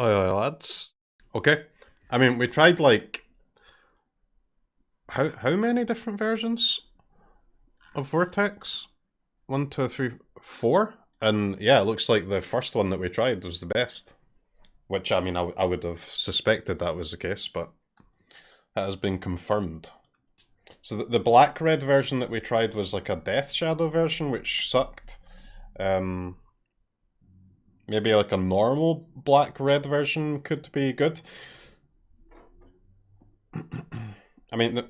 Oh, lads. Okay. I mean, we tried like how many different versions of Vortex? One, two, three, four, and yeah, it looks like the first one that we tried was the best. Which I mean, I would have suspected that was the case, but that has been confirmed. So the black red version that we tried was like a Death Shadow version, which sucked. Um, Maybe like a normal black red version could be good. I mean,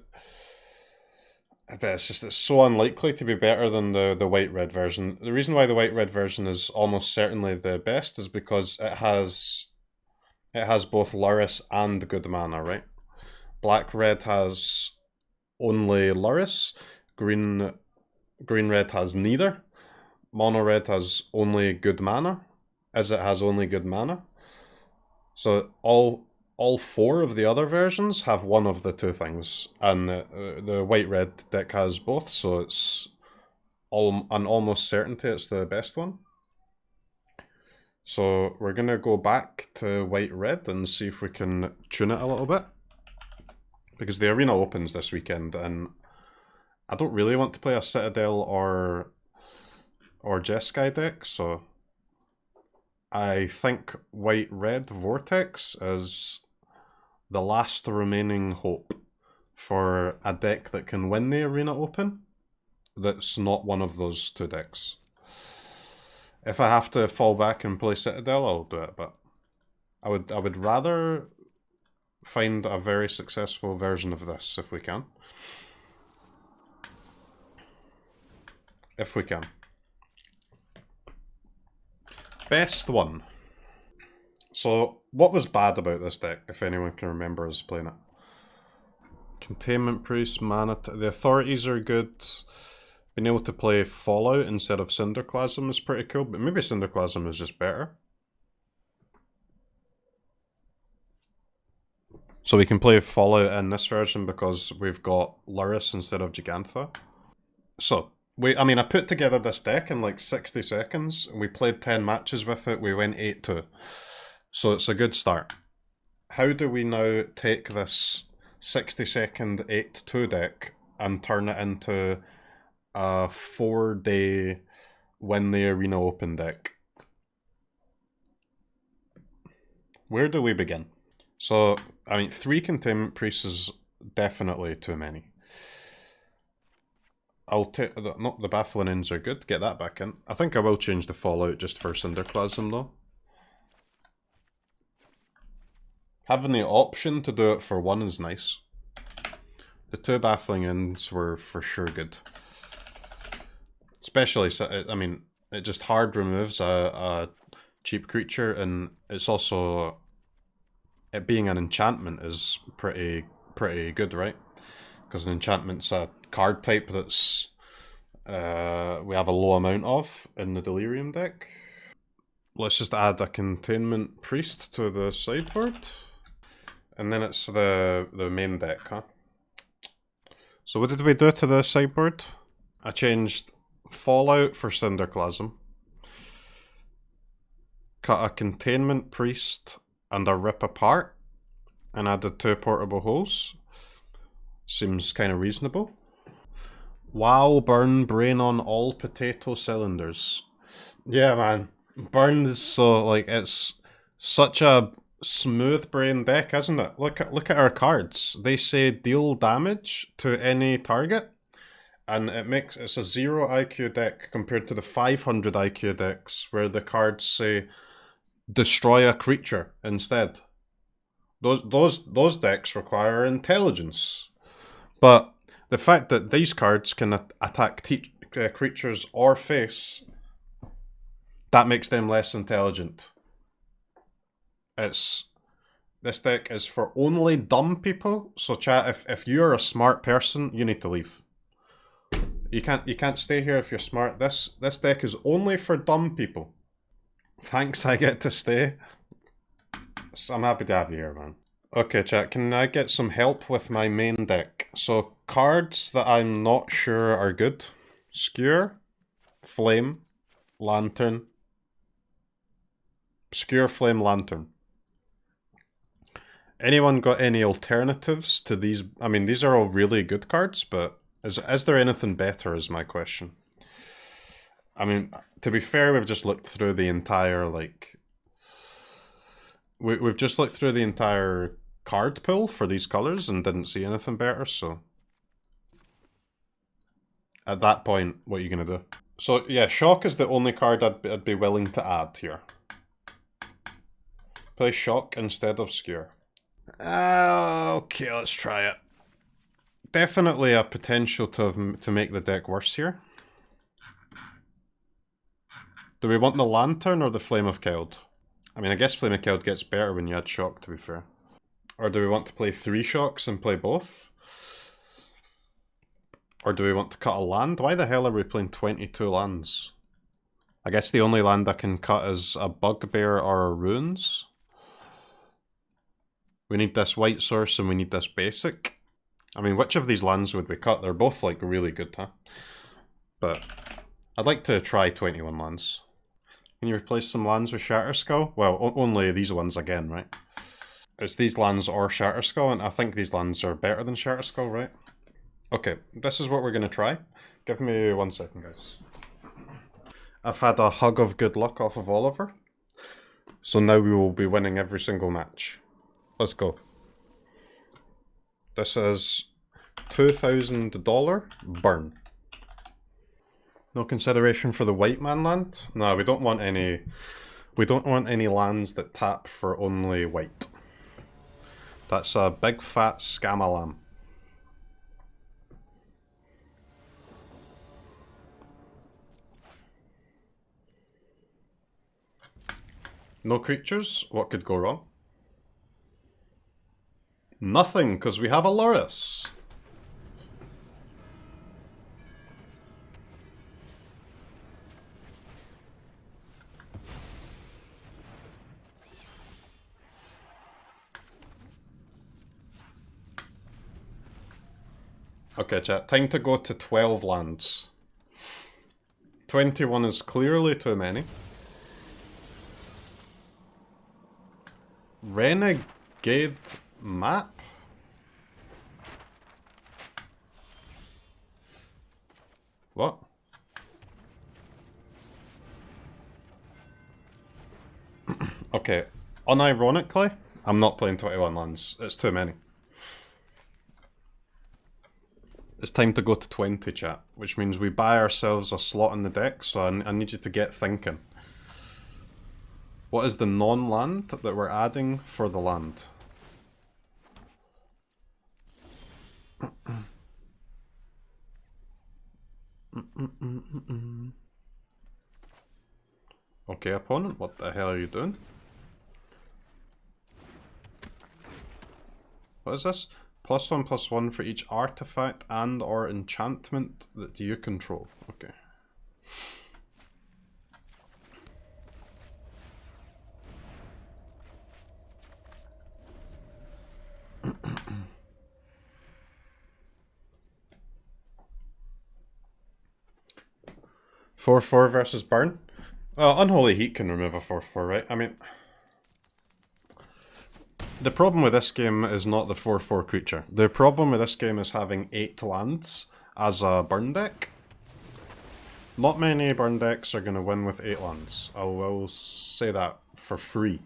it's so unlikely to be better than the white red version. The reason why the white red version is almost certainly the best is because it has both Luris and good mana, right? Black red has only Luris. Green red has neither. Mono red has only good mana, as it has only good mana. So all four of the other versions have one of the two things, and the white red deck has both. So it's an almost certainty it's the best one. So we're gonna go back to white red and see if we can tune it a little bit, because the arena opens this weekend, and I don't really want to play a Citadel or Jeskai deck, so I think white red Vortex is the last remaining hope for a deck that can win the Arena Open that's not one of those two decks. If I have to fall back and play Citadel, I'll do it, but I would rather find a very successful version of this if we can. If we can. Best one. So, what was bad about this deck, if anyone can remember us playing it? Containment Priest, Mana... The authorities are good. Being able to play Fallout instead of Cinderclasm is pretty cool, but maybe Cinderclasm is just better. So we can play Fallout in this version because we've got Luris instead of Gigantha. So, I put together this deck in like 60 seconds. We played 10 matches with it. We went 8-2. So it's a good start. How do we now take this 60-second 8-2 deck and turn it into a 4-day win the Arena Open deck? Where do we begin? So, 3 Containment Priests is definitely too many. I'll take... Not the Baffling Inns are good. Get that back in. I think I will change the Fallout just for Cinderclasm though. Having the option to do it for one is nice. The 2 Baffling Inns were for sure good. Especially, it just hard removes a cheap creature, and it's also... It being an enchantment is pretty good, right? Because an enchantment's a card type that's... we have a low amount of in the Delirium deck. Let's just add a Containment Priest to the sideboard. And then it's the main deck, huh? So what did we do to the sideboard? I changed Fallout for Cinderclasm. Cut a Containment Priest and a Rip Apart. And added 2 Portable Holes. Seems kind of reasonable. Wow, burn brain on all potato cylinders. Yeah, man. Burn is so, like, it's such a smooth brain deck, isn't it? Look at our cards. They say deal damage to any target, and it's a 0 IQ deck compared to the 500 IQ decks where the cards say destroy a creature instead. Those decks require intelligence, but the fact that these cards can attack creatures or face, that makes them less intelligent. This deck is for only dumb people, so chat, if you're a smart person, you need to leave. You can't stay here if you're smart. This deck is only for dumb people. Thanks, I get to stay. So I'm happy to have you here, man. Okay, chat, can I get some help with my main deck? So, cards that I'm not sure are good. Skewer, Flame, Lantern. Skewer, Flame, Lantern. Anyone got any alternatives to these? I mean, these are all really good cards, but is there anything better is my question. I mean, to be fair, we've just looked through the entire, like... We've just looked through the entire card pool for these colours and didn't see anything better, so... At that point, what are you going to do? So, yeah, Shock is the only card I'd be willing to add here. Play Shock instead of Skewer. Okay, let's try it. Definitely a potential to make the deck worse here. Do we want the Lantern or the Flame of Keld? I mean, I guess Flame of Keld gets better when you add Shock, to be fair. Or do we want to play 3 Shocks and play both? Or do we want to cut a land? Why the hell are we playing 22 lands? I guess the only land I can cut is a Bugbear or Runes. We need this white source and we need this basic. I mean, which of these lands would we cut? They're both, like, really good, huh? But I'd like to try 21 lands. Can you replace some lands with Shatterskull? Well, only these ones again, right? It's these lands or Shatterskull, and I think these lands are better than Shatterskull, right? Okay, this is what we're going to try. Give me 1 second, guys. I've had a hug of good luck off of Oliver. So now we will be winning every single match. Let's go. This is $2,000 burn. No consideration for the white man land? No, we don't want any. We don't want any lands that tap for only white. That's a big fat scamalam. No creatures? What could go wrong? Nothing, because we have a Loris. Okay, chat. Time to go to 12 lands. 21 is clearly too many. Renegade map? What? Okay, unironically, I'm not playing 21 lands. It's too many. It's time to go to 20, chat, which means we buy ourselves a slot in the deck, so I need you to get thinking. What is the non-land that we're adding for the land? Okay, opponent, what the hell are you doing? What is this? +1/+1 for each artifact and or enchantment that you control. Okay. (4/4) versus burn? Well, Unholy Heat can remove a 4/4, right? I mean... The problem with this game is not the 4/4 creature. The problem with this game is having 8 lands as a burn deck. Not many burn decks are going to win with 8 lands. I will say that for free.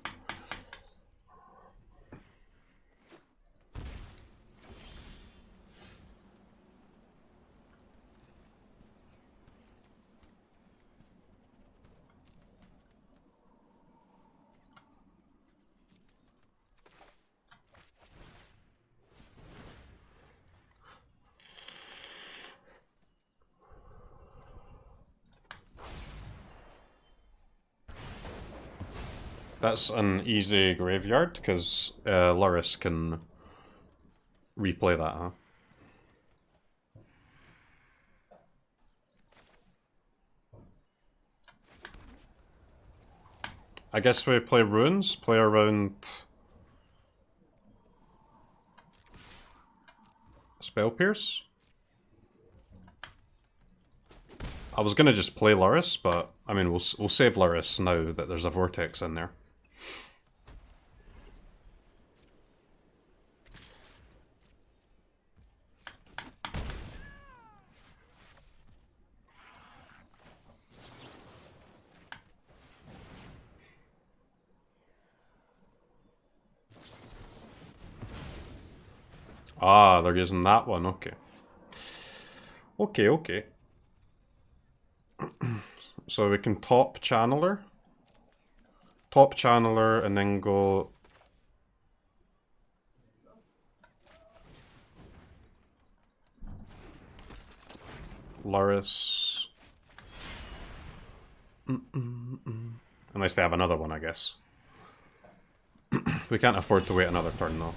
That's an easy graveyard, because Loris can replay that, huh? I guess we play runes, play around Spell Pierce. I was gonna just play Loris, but I mean we'll save Loris now that there's a Vortex in there. Ah, they're using that one, okay. Okay, okay. So we can top channeler. Top channeler and then go... Luris. Unless they have another one, I guess. We can't afford to wait another turn, though.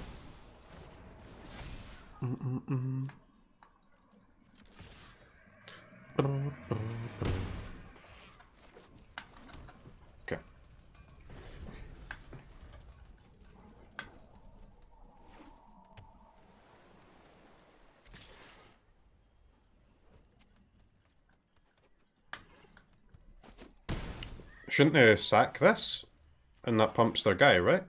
Okay. Shouldn't they sack this? And that pumps their guy, right?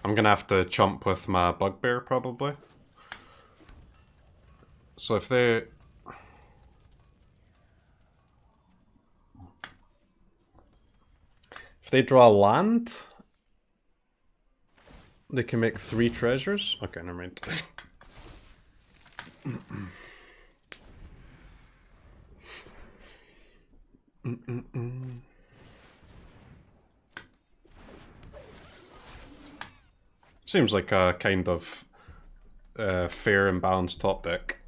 I'm gonna have to chump with my bugbear, probably. So if they... If they draw land... They can make 3 treasures? Okay, never mind. Seems like a kind of fair and balanced top deck.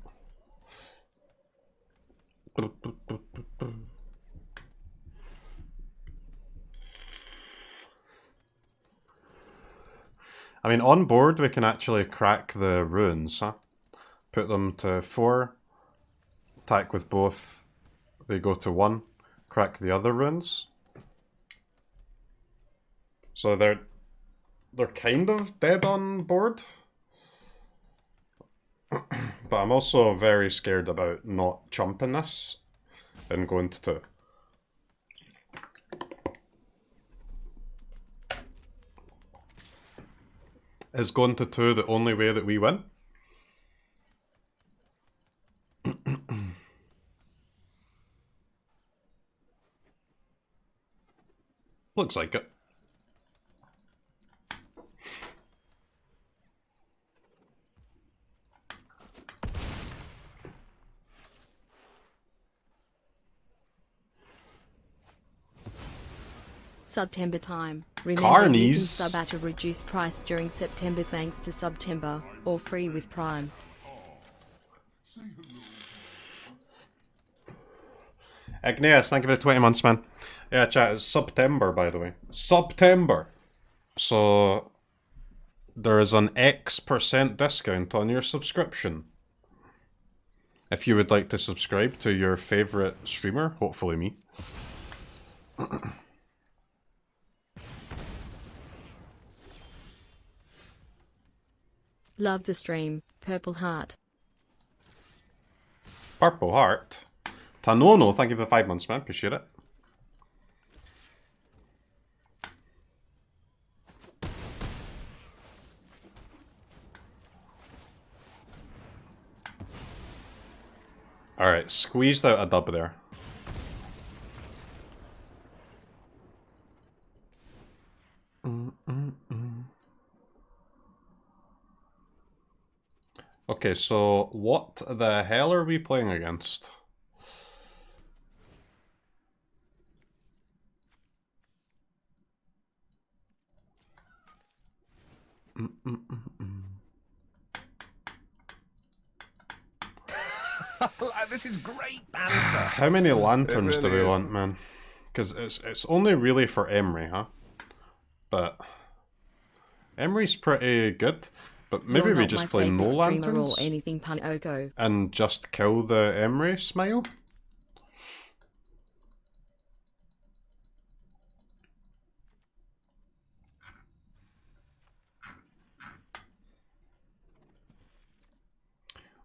I mean, on board we can actually crack the runes, huh? Put them to 4, attack with both, they go to 1, crack the other runes. So they're kind of dead on board. But I'm also very scared about not chumping this and going to 2. Is going to 2 the only way that we win? Looks like it. September time. Remember, you can sub at a reduced price during September thanks to September, or free with Prime. Agnes, thank you for the 20 months, man. Yeah, chat, it's September, by the way. September! So, there is an X% discount on your subscription. If you would like to subscribe to your favourite streamer, hopefully me. Love the stream. Purple Heart. Purple Heart? Tanono, thank you for the 5 months, man. Appreciate it. Alright, squeezed out a dub there. Okay, so what the hell are we playing against? This is great banter. How many lanterns do we want, man? Because it's only really for Emery, huh? But Emery's pretty good. But maybe we just play no lanterns or anything Pan-Oko. and just kill the Emery smile?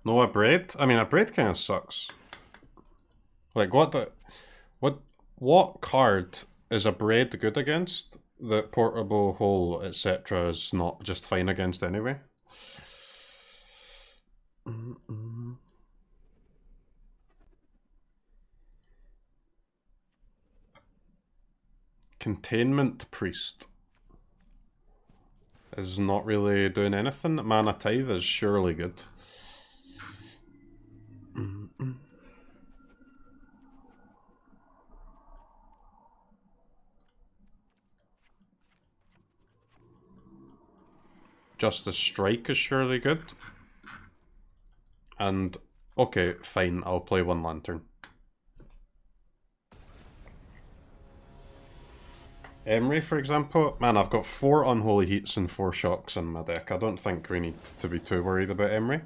No, a braid? I mean, a braid kind of sucks. Like, what card is a braid good against that portable hole, etc. is not just fine against anyway? Containment Priest is not really doing anything. Mana Tithe is surely good. Justice Strike is surely good. And, okay, fine, I'll play one Lantern. Emery, for example. Man, I've got 4 Unholy Heats and 4 Shocks in my deck. I don't think we need to be too worried about Emery.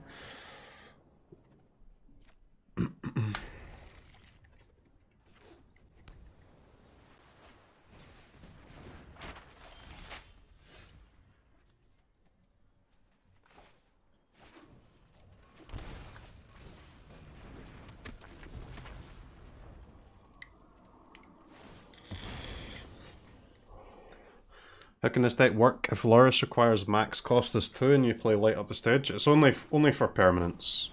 How can this deck work if Loris requires max cost as 2 and you play Light Up the Stage? It's only for permanence.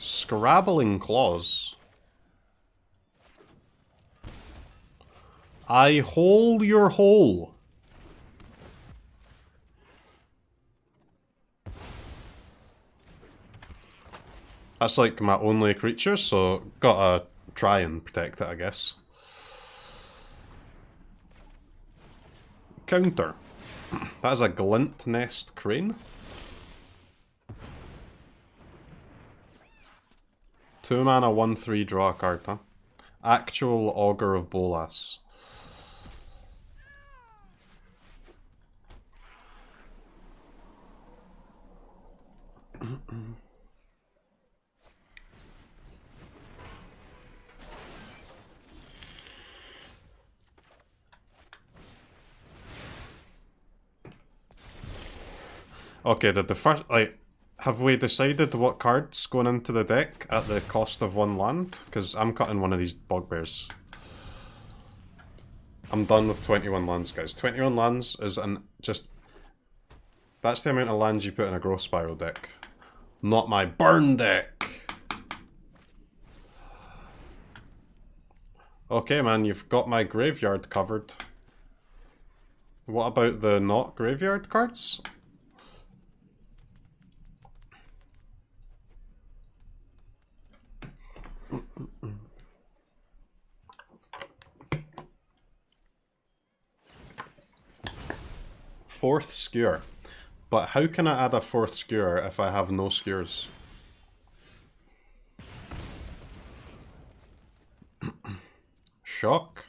Scrabbling Claws. I hole your hole. That's like my only creature, so gotta try and protect it, I guess. Counter. That is a Glint Nest Crane. 2 mana, 1/3, draw a card, huh? Actual Augur of Bolas. Okay, did the first, like, have we decided what cards going into the deck at the cost of 1 land? Because I'm cutting one of these bugbears. I'm done with 21 lands, guys. 21 lands is that's the amount of lands you put in a Growth Spiral deck. Not my burn deck! Okay, man, you've got my graveyard covered. What about the not graveyard cards? Fourth Skewer. But how can I add a 4th Skewer if I have no skewers? Shock?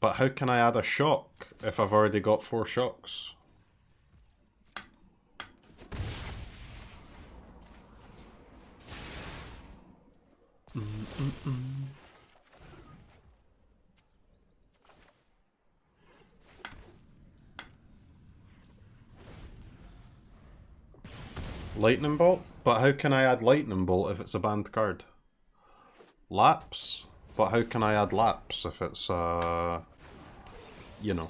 But how can I add a shock if I've already got 4 shocks? Lightning Bolt? But how can I add Lightning Bolt if it's a banned card? Lapse? But how can I add Lapse if it's, you know.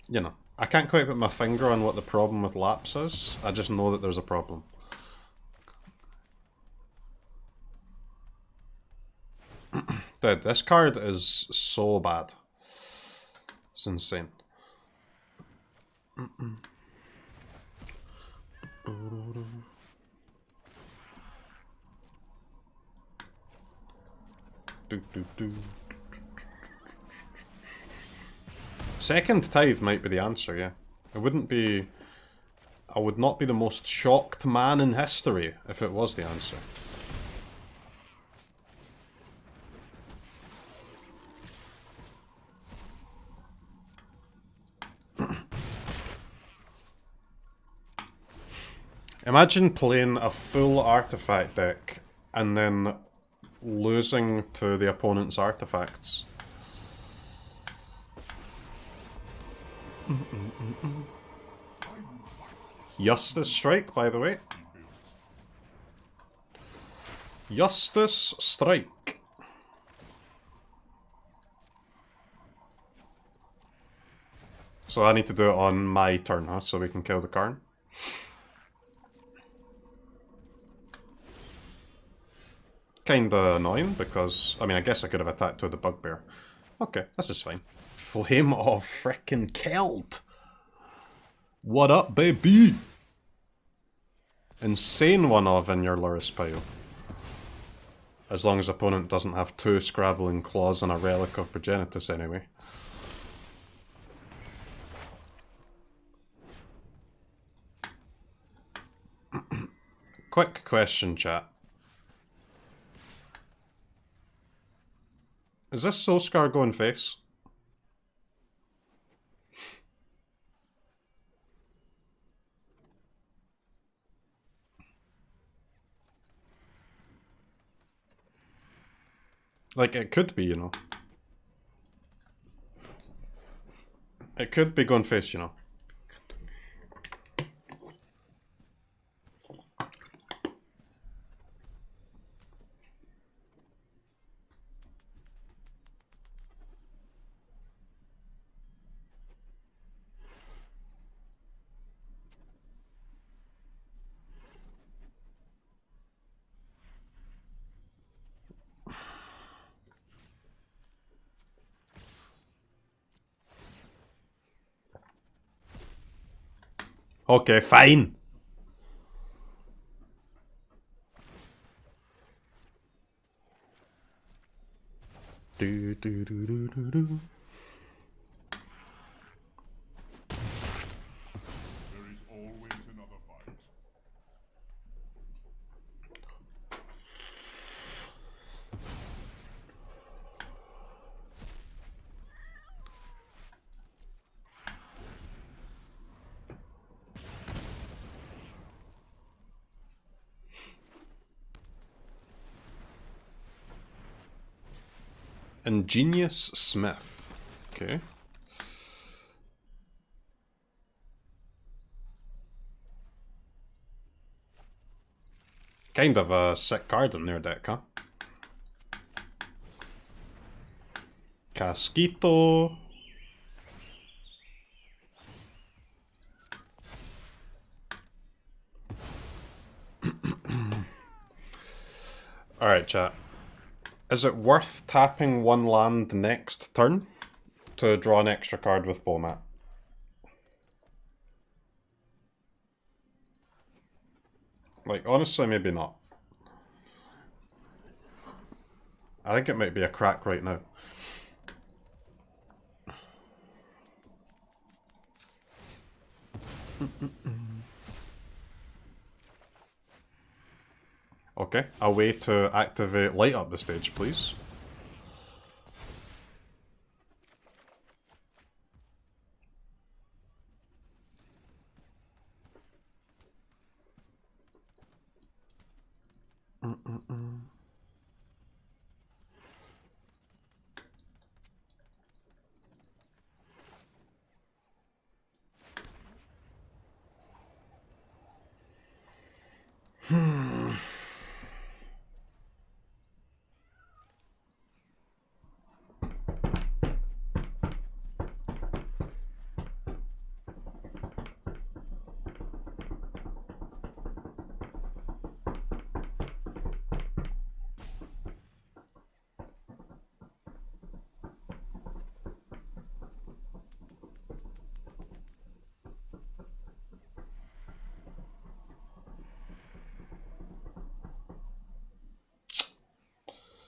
You know. I can't quite put my finger on what the problem with Lapse is. I just know that there's a problem. Dude, this card is so bad. It's insane. Second Tithe might be the answer, yeah. It wouldn't be... I would not be the most shocked man in history if it was the answer. Imagine playing a full artifact deck and then losing to the opponent's artifacts. Justice Strike, by the way. Justice Strike. So I need to do it on my turn, huh? So we can kill the Karn. kinda annoying because, I mean, I guess I could have attacked with the bugbear. Okay, this is fine. Flame of frickin' Keld! What up, baby? Insane one of in your Lurrus pile. As long as opponent doesn't have 2 Scrabbling Claws and a Relic of Progenitus anyway. Quick question, chat. Is this Soulscar going face? Like, it could be, you know. It could be going face, you know. Okay, fine. Do do do do do do. There is always another fight. Ingenious Smith. Okay. Kind of a sick card in their deck, huh? Casquito. Alright, chat. Is it worth tapping 1 land next turn to draw an extra card with Bomat? Like, honestly, maybe not. I think it might be a crack right now. Okay, a way to activate light up the stage, please.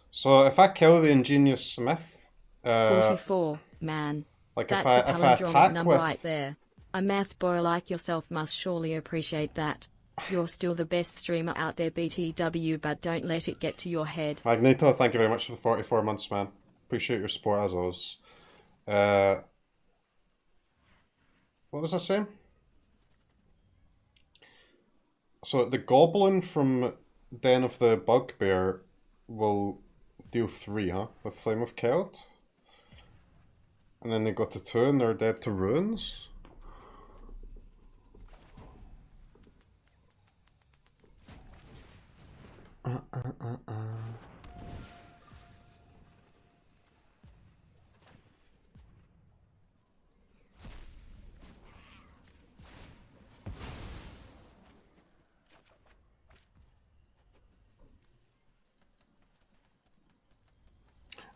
So if I kill the Ingenious Smith, 44, man. like That's if I a palindromic attack number with, right there. A math boy like yourself must surely appreciate that. You're still the best streamer out there, BTW, but don't let it get to your head. Magneto, thank you very much for the 44 months, man. Appreciate your support as always. What was I saying? So the Goblin from Den of the Bugbear will deal 3, huh? With Flame of Keld. And then they go to 2 and they're dead to ruins.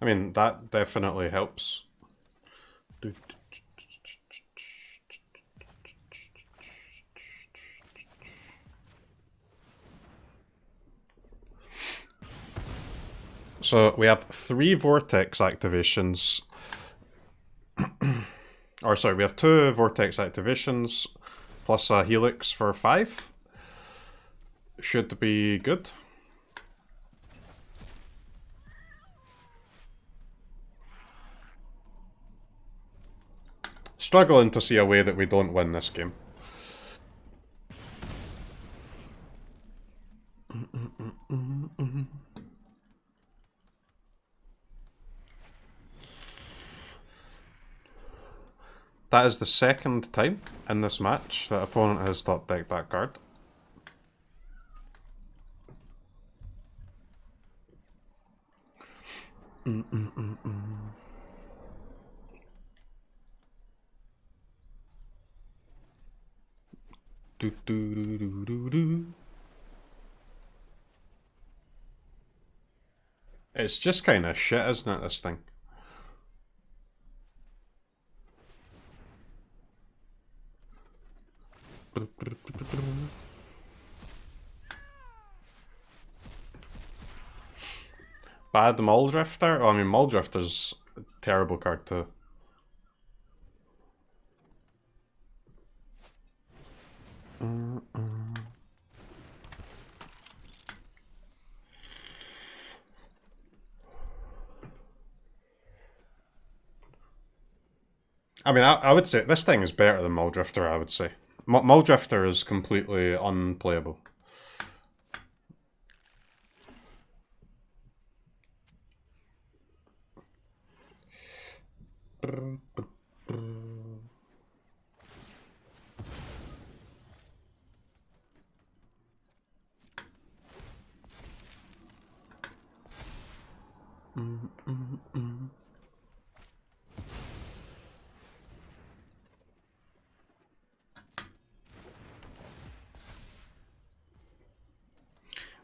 I mean, that definitely helps. So we have 3 Vortex activations. Or sorry, we have 2 Vortex activations plus a Helix for 5. Should be good. Struggling to see a way that we don't win this game. That is the second time in this match that opponent has top decked that card. It's just kind of shit, isn't it, this thing? Bad Muldrifter? Oh, I mean, Muldrifter's a terrible card too. I mean, I would say this thing is better than Muldrifter, I would say. Muldrifter is completely unplayable.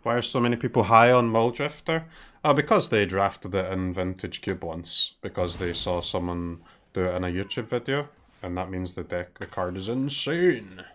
Why are so many people high on Muldrifter? Oh, because they drafted it in Vintage Cube once. Because they saw someone do it in a YouTube video. And that means the card is insane.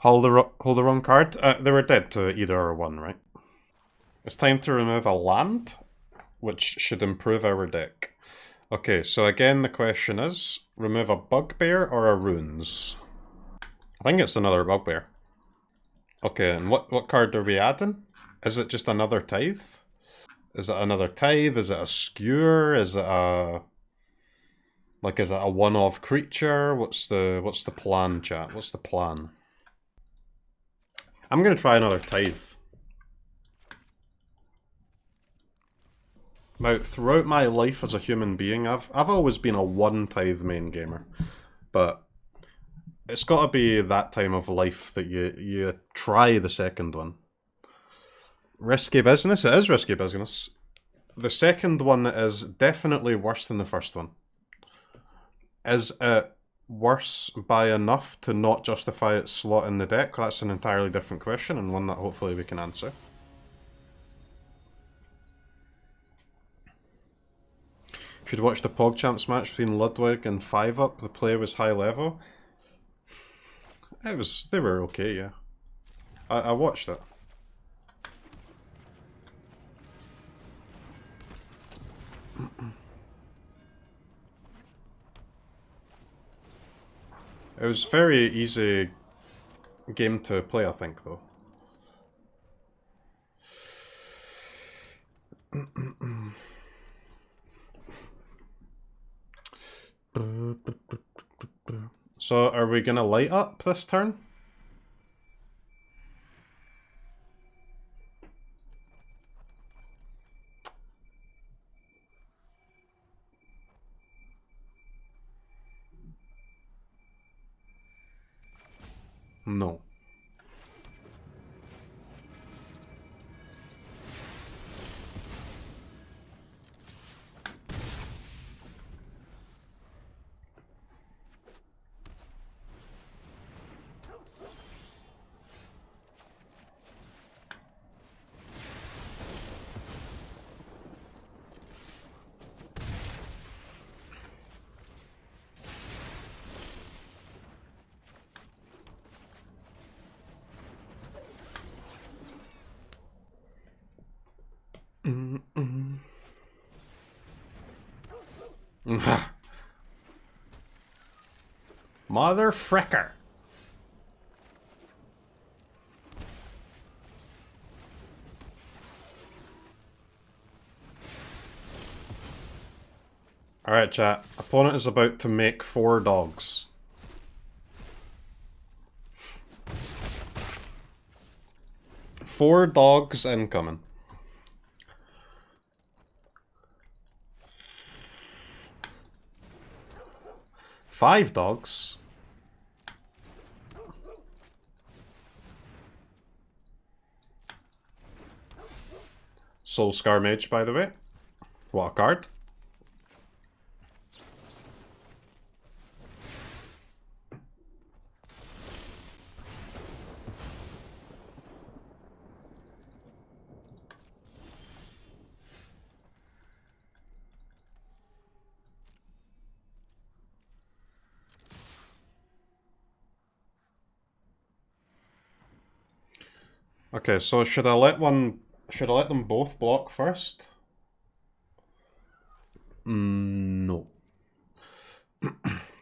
Hold the wrong card? They were dead to either or one, right? It's time to remove a land, which should improve our deck. Okay, so again the question is, remove a Bugbear or a Runes? I think it's another Bugbear. Okay, and what card are we adding? Is it just another Tithe? Is it another Tithe? Is it a Skewer? Is it a... like, is it a one-off creature? What's the plan, chat? What's the plan? I'm gonna try another Tithe. Now, throughout my life as a human being, I've always been a one Tithe main gamer, but it's got to be that time of life that you try the second one. Risky business? It is risky business. The second one is definitely worse than the first one. Is it worse by enough to not justify its slot in the deck? That's an entirely different question, and one that hopefully we can answer. Should watch the PogChamps match between Ludwig and 5-Up. The play was high level. They were okay, yeah. I watched it. It was very easy game to play, I think, though. So, are we gonna light up this turn? No. Mother fricker. Alright, chat. Opponent is about to make 4 dogs. Four dogs incoming. Five dogs. Soul Scar Mage, by the way. What a card. Okay, so should I let them both block first? No.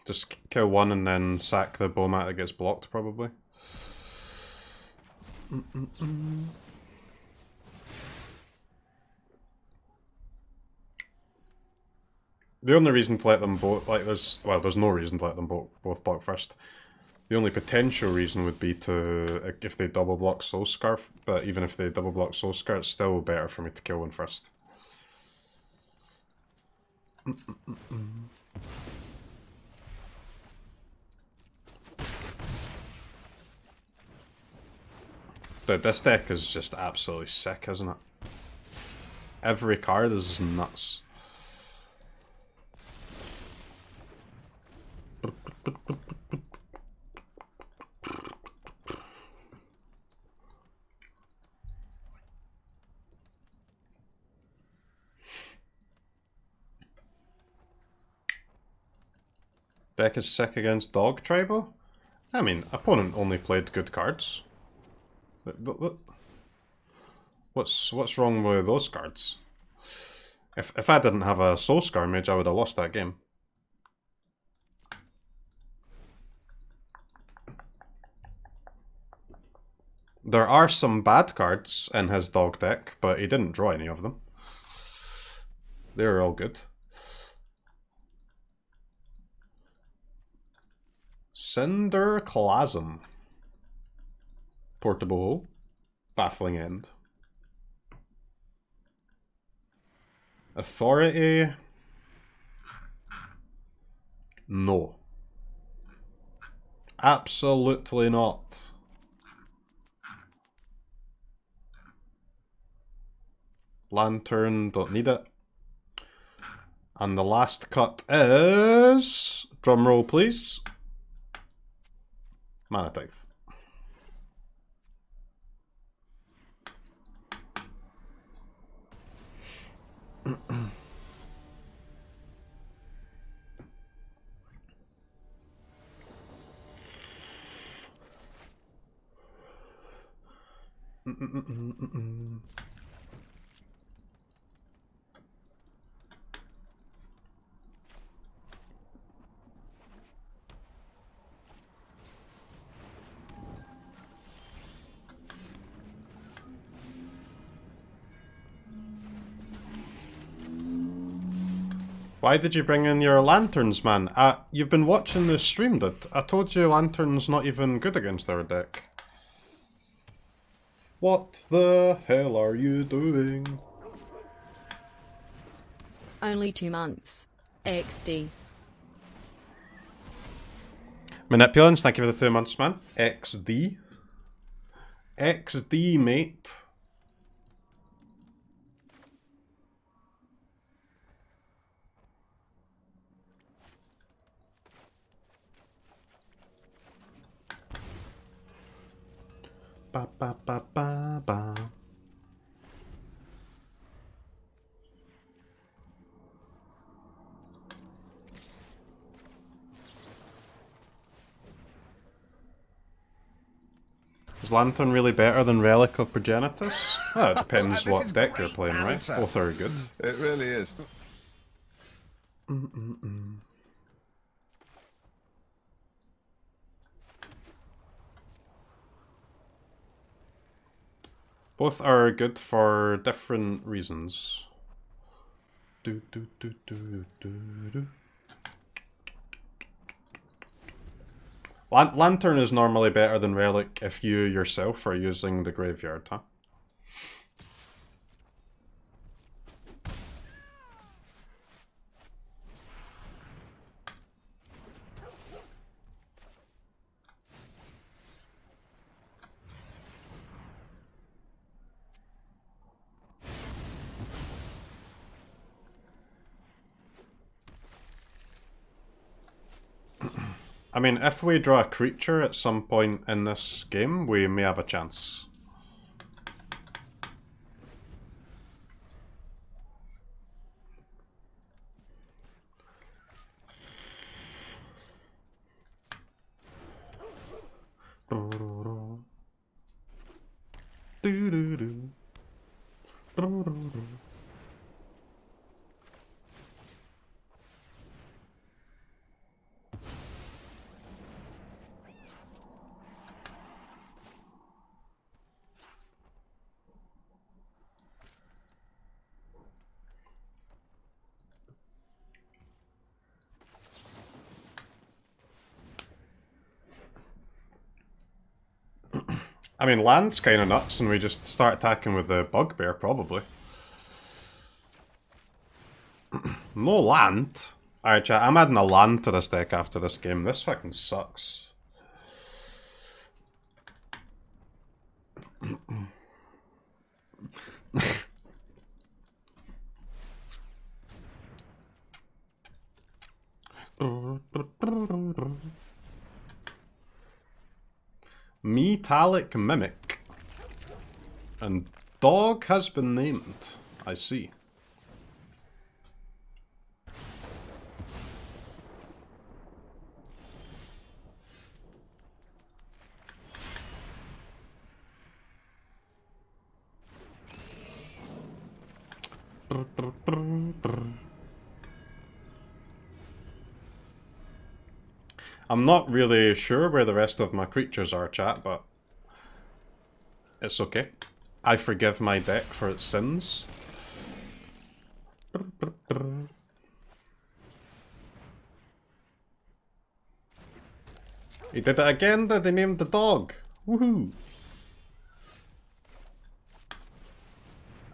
Just kill one and then sack the Bowmat that gets blocked, probably. The only reason to let them both, there's no reason to let them both block first. The only potential reason would be to, if they double block Soul Scarf, but even if they double block Soul Scar, it's still better for me to kill one first. Dude, this deck is just absolutely sick, isn't it? Every card is nuts. Deck is sick against Dog Tribal? I mean, opponent only played good cards. What's wrong with those cards? If I didn't have a Soul Scar Mage, I would have lost that game. There are some bad cards in his dog deck, but he didn't draw any of them. They're all good. Cinderclasm. Portable Hole. Baffling End. Authority. No. Absolutely not. Lantern, don't need it. And the last cut is... Drumroll, please. Mana Tithe. Why did you bring in your lanterns, man? You've been watching the stream, dude. I told you lantern's not even good against our deck. What the hell are you doing? Only 2 months. XD. Manipulants, thank you for the 2 months, man. XD. XD, mate. Ba ba ba ba ba. Is Lantern really better than Relic of Progenitus? It depends what deck you're playing, right? Both are good. It really is. Both are good for different reasons. Lantern is normally better than Relic if you yourself are using the graveyard, huh? I mean, if we draw a creature at some point in this game, we may have a chance. I mean, land's kind of nuts, and we just start attacking with the bugbear, probably. No land? Alright, chat, I'm adding a land to this deck after this game. This fucking sucks. Metallic Mimic. And dog has been named. I see. I'm not really sure where the rest of my creatures are, chat, but it's okay. I forgive my deck for its sins. He did it again, they named the dog. Woohoo!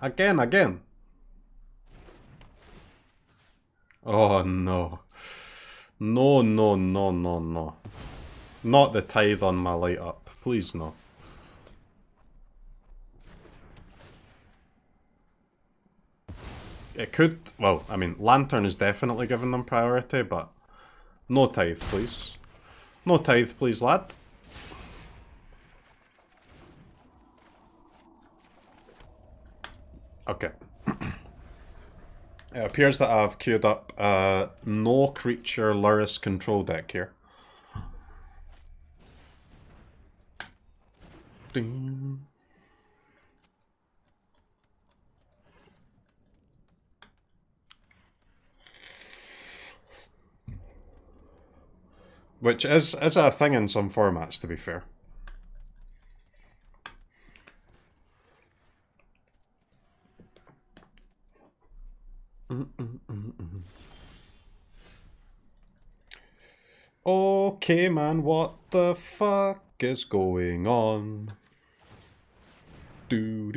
Again. Oh no. No. Not the tithe on my light up. Please no. It could, well, I mean, Lantern is definitely giving them priority, but no tithe, please. No tithe, please, lad. Okay. It appears that I've queued up a no creature Luris control deck here. Ding. Which is a thing in some formats, to be fair. Okay, man, what the fuck is going on? Do.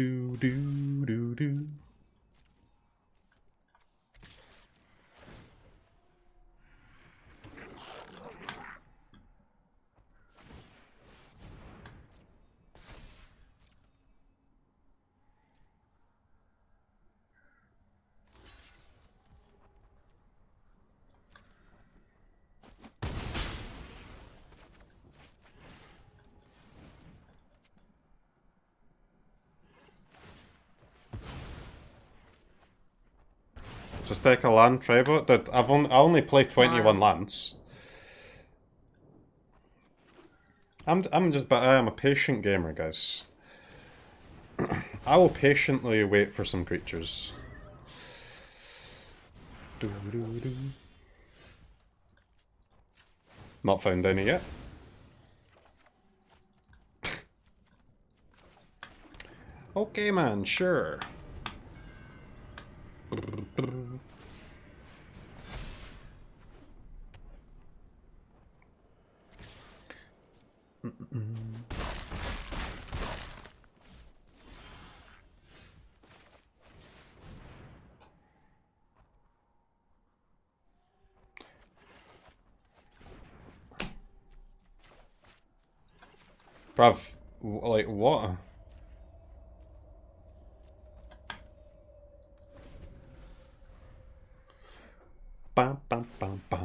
It's a stack of land, Tribal. Dude, I only play 21 lands. But I am a patient gamer, guys. I will patiently wait for some creatures. Not found any yet. Okay, man, sure. Bruv, like, what? Bam, bam, bam, bam.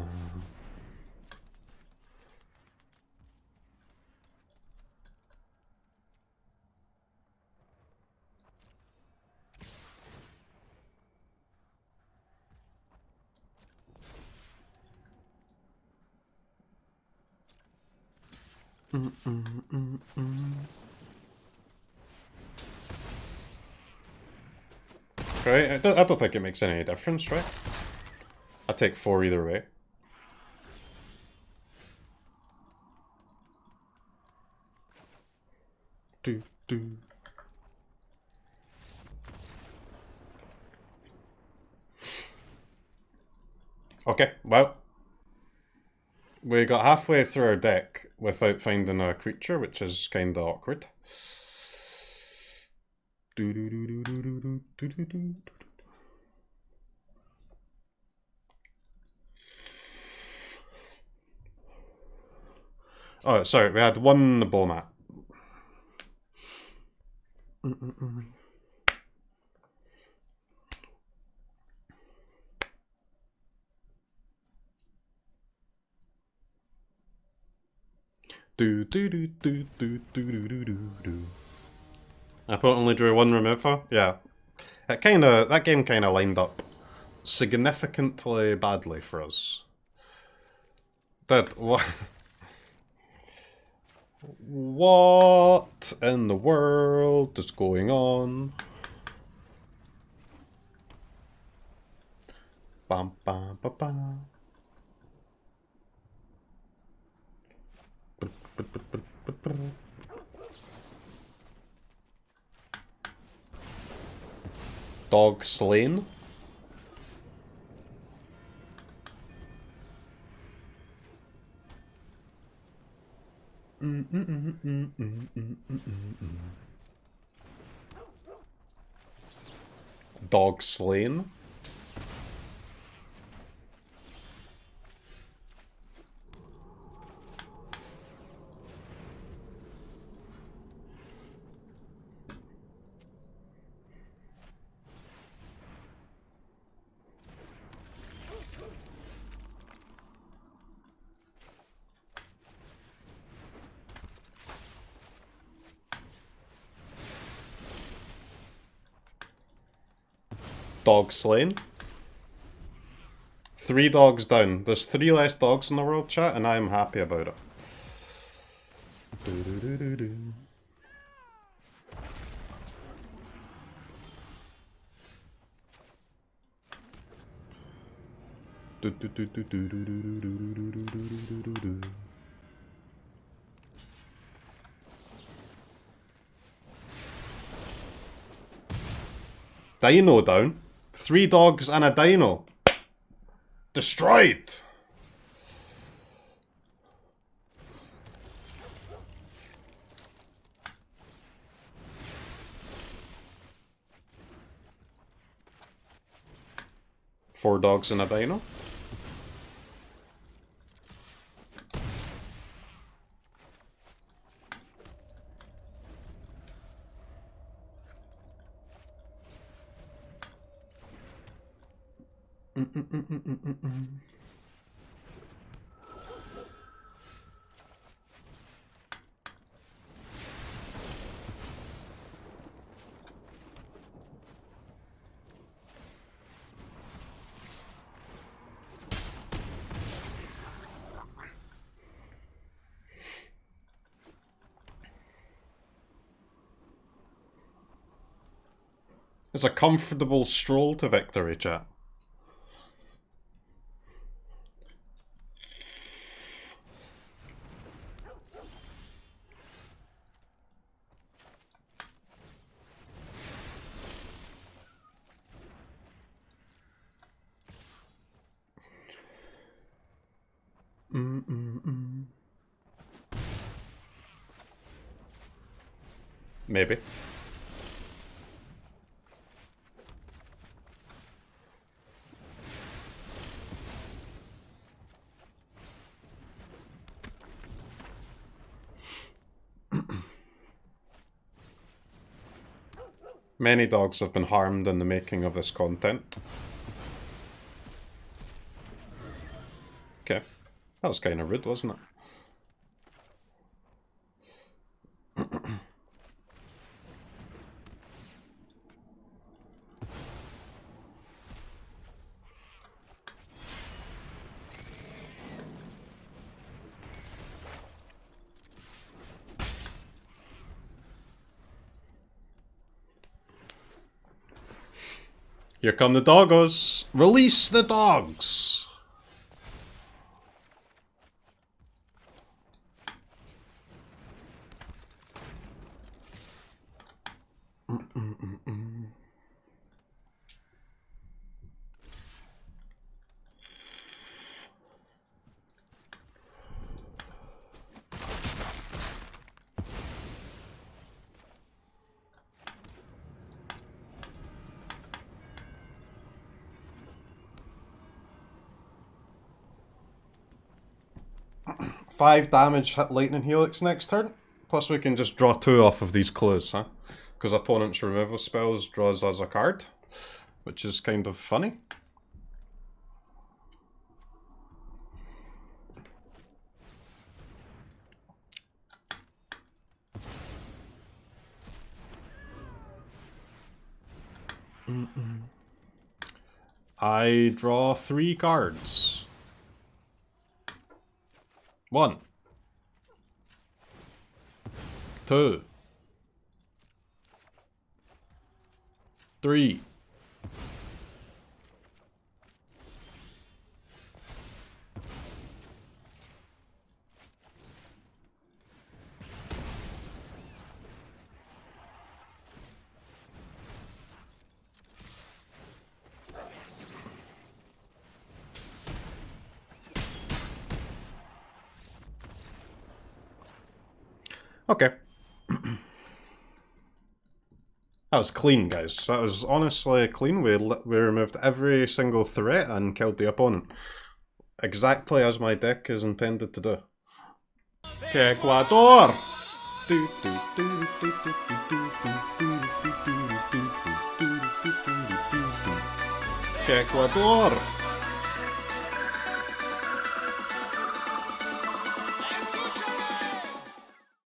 Right, I don't think it makes any difference, right? I take 4 either way. Do, do. Okay, well. We got halfway through our deck without finding a creature, which is kinda awkward. Do, do, do, do, do, do, do, do, do. Oh, sorry, we had one ball mat. Do do do do do do do do do. I only drew one remover. Yeah, that game kind of lined up significantly badly for us. Did what? What in the world is going on? Bam bam ba bam. Dog slain. Dog slain. Dog slain. 3 dogs down. There's 3 less dogs in the world, chat, and I'm happy about it. Dino down. 3 dogs and a dino. Destroyed! Four dogs and a dino. It's a comfortable stroll to victory, chat. Maybe. Many dogs have been harmed in the making of this content. Okay. That was kind of rude, wasn't it? Here come the doggos! Release the dogs! Five damage hit Lightning Helix next turn. Plus we can just draw 2 off of these clues, huh? Because opponent's removal spells draws us a card. Which is kind of funny. I draw 3 cards. 1, 2, 3. Okay. That was clean, guys. That was honestly clean. We removed every single threat and killed the opponent. Exactly as my deck is intended to do. Que Ecuador! Que Ecuador!